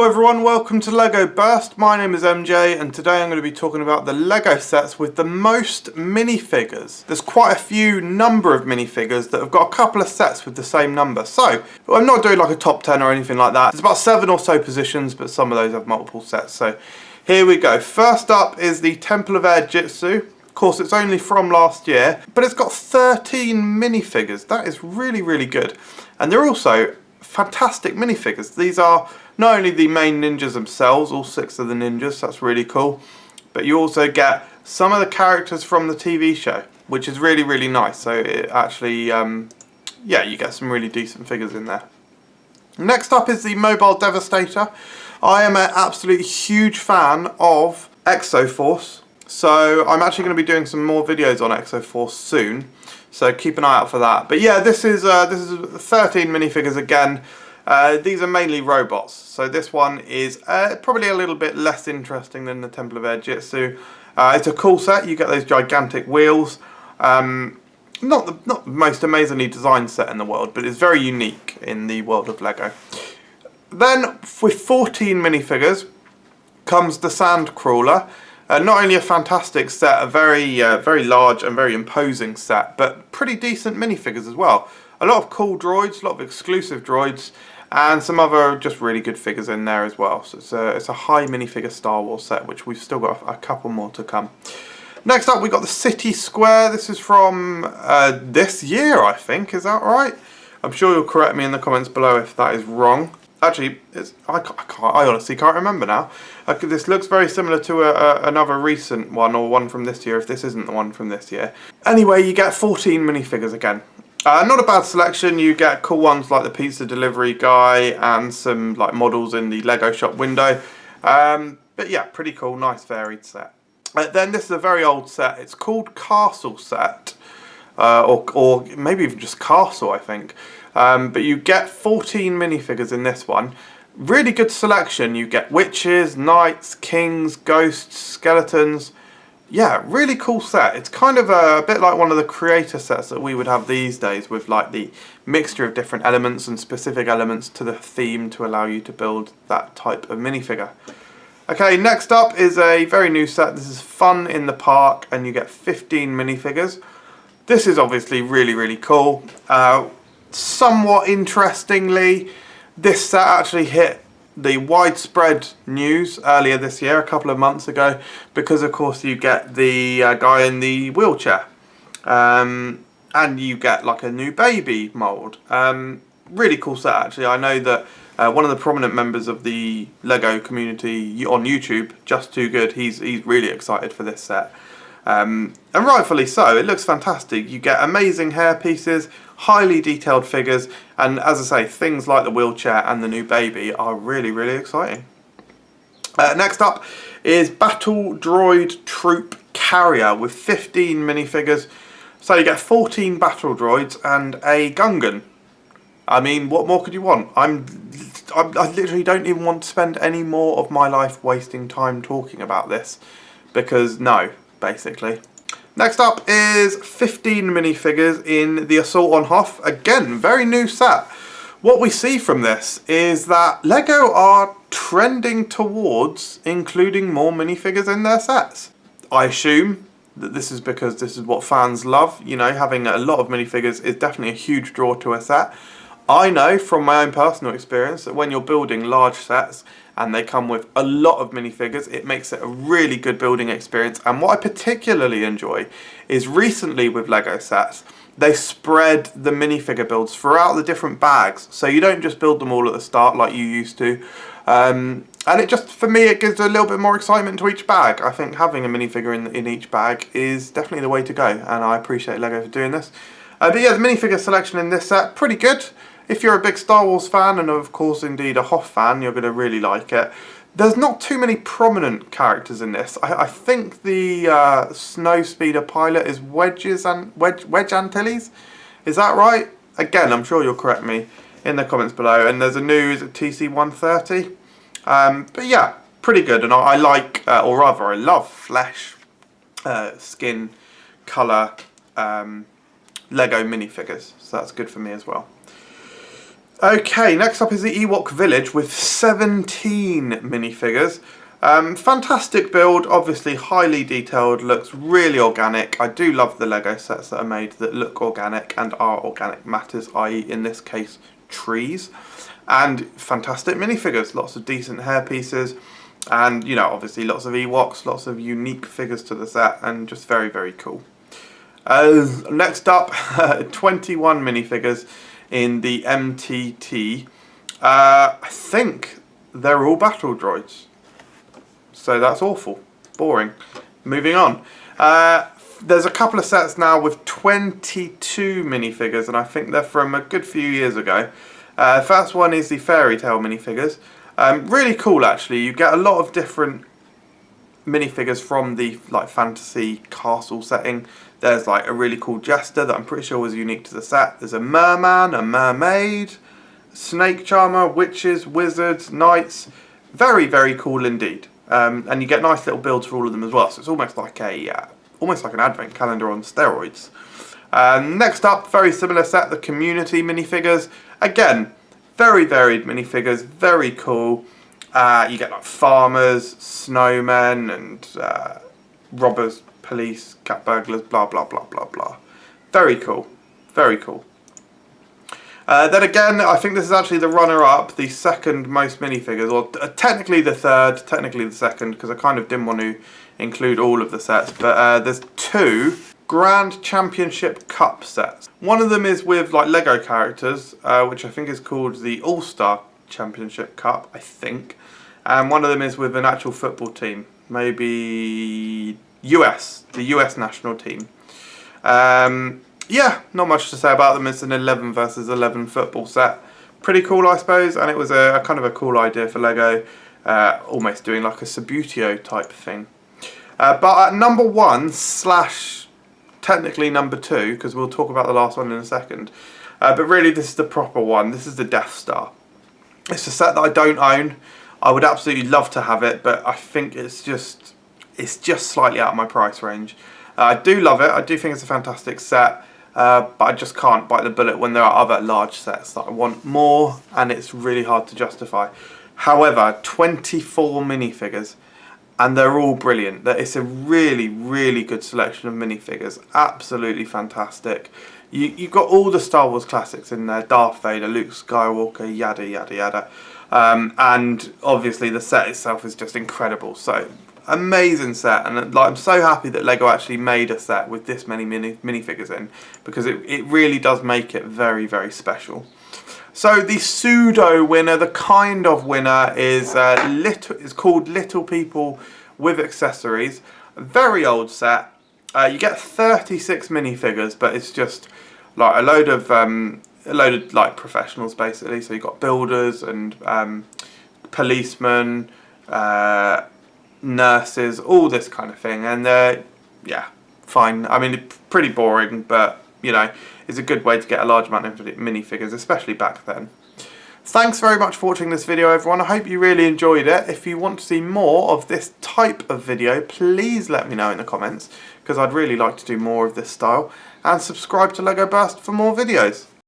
Hello everyone, welcome to LEGO Burst. My name is MJ and today I'm going to be talking about the LEGO sets with the most minifigures. There's quite a few number of minifigures that have got a couple of sets with the same number. So, I'm not doing like a top 10 or anything like that. There's about 7 or so positions, but some of those have multiple sets. So, here we go. First up is the Temple of Airjitzu. Of course, it's only from last year, but it's got 13 minifigures. That is really, really good. And they're also fantastic minifigures. These are not only the main ninjas themselves, all 6 of the ninjas, that's really cool, but you also get some of the characters from the TV show, which is really, really nice. So it actually, yeah, you get some really decent figures in there. Next up is the Mobile Devastator. I am an absolutely huge fan of Exoforce, so I'm actually going to be doing some more videos on Exoforce soon, so keep an eye out for that. But yeah, this is 13 minifigures again. These are mainly robots, so this one is probably a little bit less interesting than the Temple of Airjitzu. It's a cool set. You get those gigantic wheels. Not the most amazingly designed set in the world, but it's very unique in the world of LEGO. Then, with 14 minifigures, comes the Sandcrawler. Not only a fantastic set, a very large and very imposing set, but pretty decent minifigures as well. A lot of cool droids, a lot of exclusive droids, and some other just really good figures in there as well. So it's a high minifigure Star Wars set, which we've still got a couple more to come. Next up, we've got the City Square. This is from this year, I think. Is that right? I'm sure you'll correct me in the comments below if that is wrong. Actually, I honestly can't remember now. This looks very similar to another recent one, or one from this year, if this isn't the one from this year. Anyway, you get 14 minifigures again. Not a bad selection. You get cool ones like the pizza delivery guy and some like models in the Lego shop window. But yeah, pretty cool, nice varied set. Then this is a very old set. It's called Castle Set, or maybe even just Castle, I think. But you get 14 minifigures in this one. Really good selection. You get witches, knights, kings, ghosts, skeletons. Yeah, really cool set. It's kind of a bit like one of the creator sets that we would have these days, with like the mixture of different elements and specific elements to the theme to allow you to build that type of minifigure. Okay, next up is a very new set. This is Fun in the Park, and you get 15 minifigures. This is obviously really, really cool. Somewhat interestingly, this set actually hit the widespread news earlier this year, a couple of months ago, because of course you get the guy in the wheelchair, and you get like a new baby mould. Really cool set actually. I know that one of the prominent members of the LEGO community on YouTube, Just Too Good, he's really excited for this set. And rightfully so. It looks fantastic. You get amazing hair pieces, highly detailed figures, and as I say, things like the wheelchair and the new baby are really, really exciting. Next up is Battle Droid Troop Carrier with 15 minifigures. So you get 14 battle droids and a Gungan. I mean, what more could you want? I literally don't even want to spend any more of my life wasting time talking about this, because no, basically. Next up is 15 minifigures in the Assault on Hoth. Again, very new set. What we see from this is that LEGO are trending towards including more minifigures in their sets. I assume that this is because this is what fans love. You know, having a lot of minifigures is definitely a huge draw to a set. I know from my own personal experience that when you're building large sets and they come with a lot of minifigures, it makes it a really good building experience. And what I particularly enjoy is recently with LEGO sets, they spread the minifigure builds throughout the different bags. So you don't just build them all at the start like you used to. And it just, for me, it gives a little bit more excitement to each bag. I think having a minifigure in each bag is definitely the way to go. And I appreciate LEGO for doing this. But yeah, the minifigure selection in this set, pretty good. If you're a big Star Wars fan, and of course indeed a Hoth fan, you're going to really like it. There's not too many prominent characters in this. I think the Snowspeeder pilot is Wedge Antilles. Is that right? Again, I'm sure you'll correct me in the comments below. And there's a new, is it TC-130? But yeah, pretty good. And I like, or rather I love flesh, skin, colour, LEGO minifigures. So that's good for me as well. Okay, next up is the Ewok Village with 17 minifigures. Fantastic build, obviously highly detailed, looks really organic. I do love the Lego sets that are made that look organic and are organic matters, i.e. in this case trees. And fantastic minifigures, lots of decent hair pieces, and you know, obviously lots of Ewoks, lots of unique figures to the set, and just very, very cool. Next up, 21 minifigures in the MTT. I think they're all battle droids. So that's awful. Boring. Moving on. There's a couple of sets now with 22 minifigures, and I think they're from a good few years ago. First one is the Fairy Tale minifigures. Really cool actually. You get a lot of different minifigures from the like fantasy castle setting. There's like a really cool jester that I'm pretty sure was unique to the set. There's a merman, a mermaid, snake charmer, witches, wizards, knights. Very, very cool indeed. And you get nice little builds for all of them as well. So it's almost like an advent calendar on steroids. Next up, very similar set, the community minifigures. Again, very varied minifigures, very cool. You get like farmers, snowmen, and robbers, police, cat burglars, blah blah blah blah blah. Very cool, very cool. Then again, I think this is actually the runner-up, the second most minifigures, or technically the third, technically the second, because I kind of didn't want to include all of the sets, but there's two Grand Championship Cup sets. One of them is with like Lego characters, which I think is called the All-Star Championship Cup, I think, and one of them is with an actual football team, maybe the US national team. Yeah, not much to say about them. It's an 11 versus 11 football set. Pretty cool, I suppose, and it was a kind of a cool idea for Lego, almost doing like a Subutio type thing. But at number 1 / technically number 2, because we'll talk about the last one in a second, but really this is the proper one. This is the Death Star. It's a set that I don't own. I would absolutely love to have it, but I think it's just slightly out of my price range. I do love it. I do think it's a fantastic set. But I just can't bite the bullet when there are other large sets that I want more, and it's really hard to justify. However, 24 minifigures, and they're all brilliant. It's a really, really good selection of minifigures. Absolutely fantastic. You've got all the Star Wars classics in there: Darth Vader, Luke Skywalker, yada yada yada. And obviously the set itself is just incredible. So amazing set, and like I'm so happy that Lego actually made a set with this many minifigures in, because it really does make it very, very special. So the pseudo winner, the kind of winner, is called Little People with Accessories. A very old set. You get 36 minifigures, but it's just like a load of like professionals basically. So you've got builders and policemen, nurses, all this kind of thing, and yeah, fine. I mean, it's pretty boring, but you know, it's a good way to get a large amount of minifigures, especially back then. Thanks very much for watching this video, everyone. I hope you really enjoyed it. If you want to see more of this type of video, please let me know in the comments, because I'd really like to do more of this style, and subscribe to Lego Burst for more videos.